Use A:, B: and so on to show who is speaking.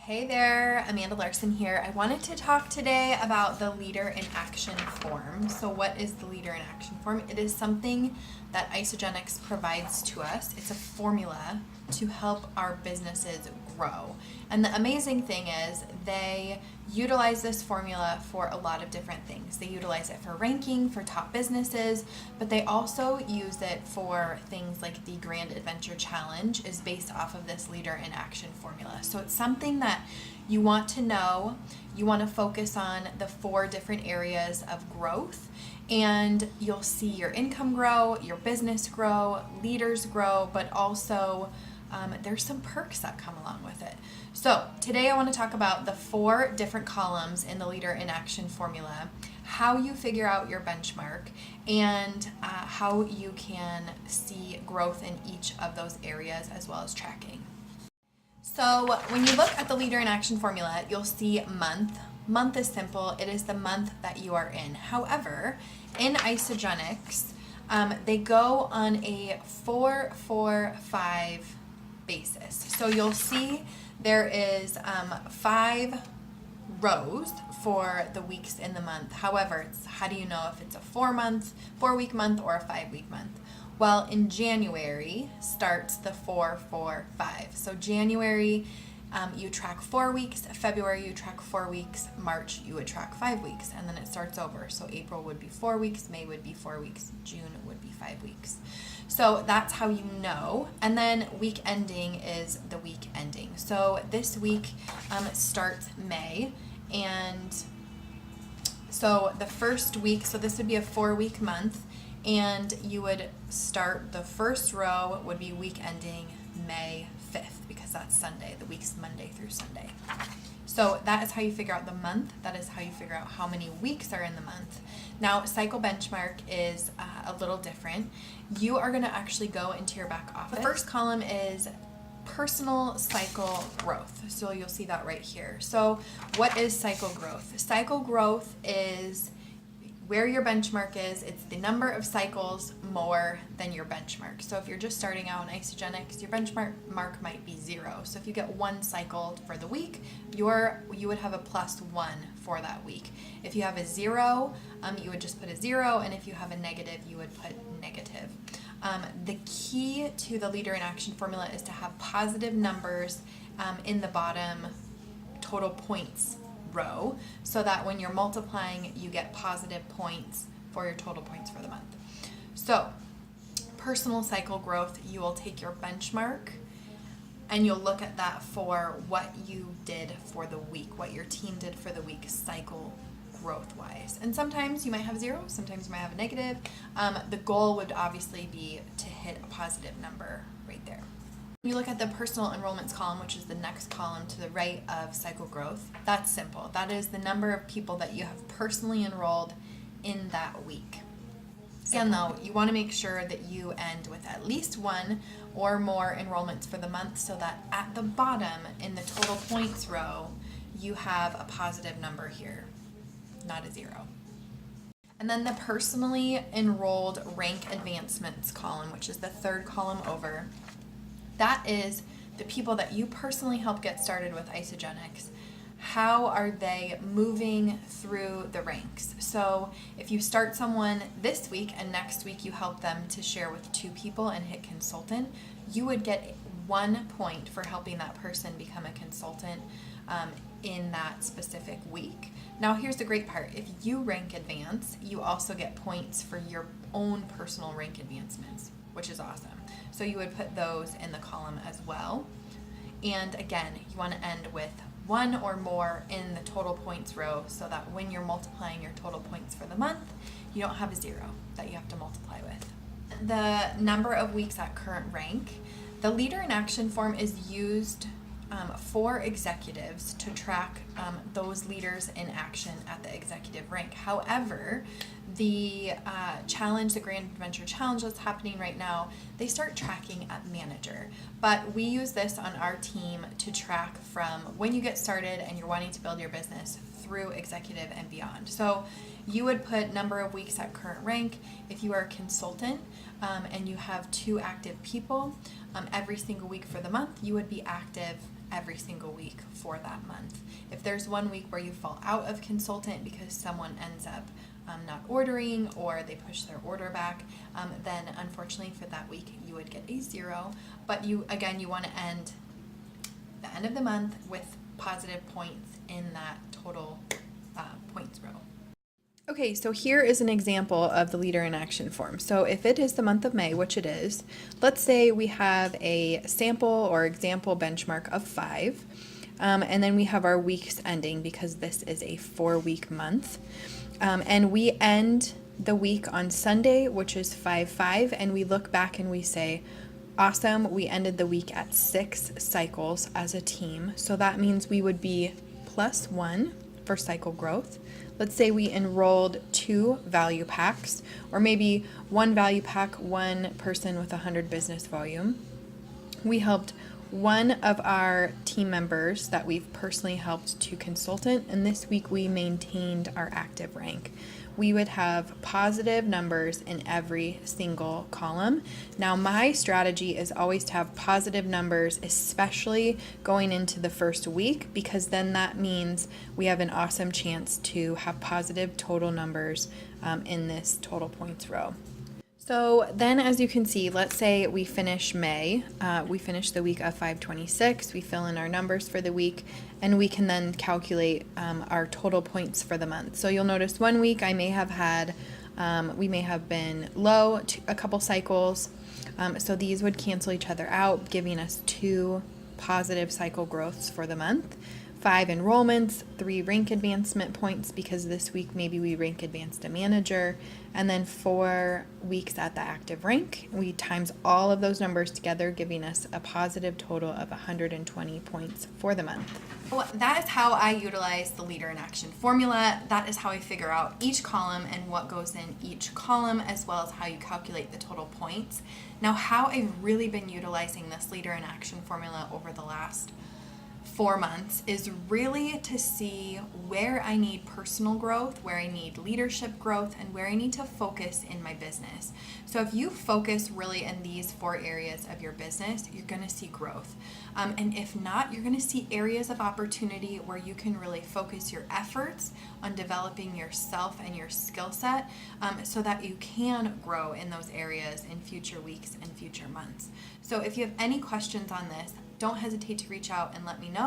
A: Hey there, Amanda Larson here. I wanted to talk today about the Leader in Action form. So what is the Leader in Action form? It is something that Isagenix provides to us. It's a formula to help our businesses grow. And the amazing thing is they utilize this formula for a lot of different things. They utilize it for ranking, for top businesses, but they also use it for things like the Grand Adventure Challenge is based off of this Leader in Action formula. So it's something that you want to know. You want to focus on the 4 different areas of growth, and you'll see your income grow, your business grow, leaders grow, but also there's some perks that come along with it. So today I want to talk about the 4 different columns in the Leader in Action formula, how you figure out your benchmark, and how you can see growth in each of those areas as well as tracking. So when you look at the Leader in Action formula, you'll see month. Month is simple. It is the month that you are in. However, in Isagenix, they go on a 4-4-5 basis. So you'll see there is 5 rows for the weeks in the month. However, how do you know if it's a 4-week month or a 5-week month? Well, in January starts the 4-4-5. So January, you track 4 weeks. February, you track 4 weeks. March, you would track 5 weeks, and then it starts over. So April would be 4 weeks. May would be 4 weeks. June would be 5 weeks. So that's how you know. And then week ending is the week ending. So this week starts May, and so the first week. So this would be a 4-week month. And you would start, the first row would be week ending May 5th because that's Sunday. The week's Monday through Sunday. So that is how you figure out the month. That is how you figure out how many weeks are in the month. Now, Cycle Benchmark is a little different. You are going to actually go into your back office. The first column is personal cycle growth. So you'll see that right here. So what is cycle growth? Cycle growth is where your benchmark is. It's the number of cycles more than your benchmark. So if you're just starting out in Isagenix, your benchmark might be 0. So if you get 1 cycle for the week, you would have a +1 for that week. If you have a 0, you would just put a 0, and if you have a negative, you would put negative. The key to the Leader in Action formula is to have positive numbers in the bottom total points row, so that when you're multiplying, you get positive points for your total points for the month. So personal cycle growth, you will take your benchmark and you'll look at that for what you did for the week, what your team did for the week cycle growth wise. And sometimes you might have 0, sometimes you might have a negative. The goal would obviously be to hit a positive number right there. You look at the personal enrollments column, which is the next column to the right of cycle growth. That's simple. That is the number of people that you have personally enrolled in that week. Again, though, you want to make sure that you end with at least 1 or more enrollments for the month, so that at the bottom in the total points row, you have a positive number here, not a 0. And then the personally enrolled rank advancements column, which is the 3rd column over. That is the people that you personally help get started with Isagenix. How are they moving through the ranks? So if you start someone this week and next week you help them to share with 2 people and hit consultant, you would get 1 point for helping that person become a consultant in that specific week. Now here's the great part. If you rank advance, you also get points for your own personal rank advancements, which is awesome. So you would put those in the column as well. And again, you want to end with 1 or more in the total points row, so that when you're multiplying your total points for the month, you don't have a 0 that you have to multiply with. The number of weeks at current rank. The Leader in Action form is used for executives to track those leaders in action at the executive rank. However, the challenge, the Grand Adventure Challenge that's happening right now, they start tracking at manager. But we use this on our team to track from when you get started and you're wanting to build your business through executive and beyond. So you would put number of weeks at current rank. If you are a consultant and you have 2 active people every single week for the month, you would be active every single week for that month. If there's one week where you fall out of consultant because someone ends up not ordering or they push their order back, then unfortunately for that week you would get a 0. But you want to end the end of the month with positive points in that total points row. Okay, so here is an example of the leader in action form. So if it is the month of May, which it is, let's say we have a sample or example benchmark of 5, and then we have our weeks ending because this is a 4-week month. And we end the week on Sunday, which is 5/5, and we look back and we say, awesome, we ended the week at 6 cycles as a team. So that means we would be +1 for cycle growth. Let's say we enrolled 2 value packs, or maybe 1 value pack, 1 person with 100 business volume. We helped one of our team members that we've personally helped to consultant, and this week we maintained our active rank. We would have positive numbers in every single column. Now, my strategy is always to have positive numbers, especially going into the first week, because then that means we have an awesome chance to have positive total numbers in this total points row. So then, as you can see, let's say we finish May, we finish the week of 5/26, we fill in our numbers for the week, and we can then calculate our total points for the month. So you'll notice one week I may have had, we may have been low a couple cycles, so these would cancel each other out, giving us 2 positive cycle growths for the month. 5 enrollments, 3 rank advancement points because this week maybe we rank advanced a manager, and then 4 weeks at the active rank. We times all of those numbers together, giving us a positive total of 120 points for the month. Well, that is how I utilize the leader in action formula. That is how I figure out each column and what goes in each column, as well as how you calculate the total points. Now, how I've really been utilizing this leader in action formula over the last 4 months is really to see where I need personal growth, where I need leadership growth, and where I need to focus in my business. So if you focus really in these 4 areas of your business, you're going to see growth. And if not, you're going to see areas of opportunity where you can really focus your efforts on developing yourself and your skill set, so that you can grow in those areas in future weeks and future months. So if you have any questions on this, don't hesitate to reach out and let me know.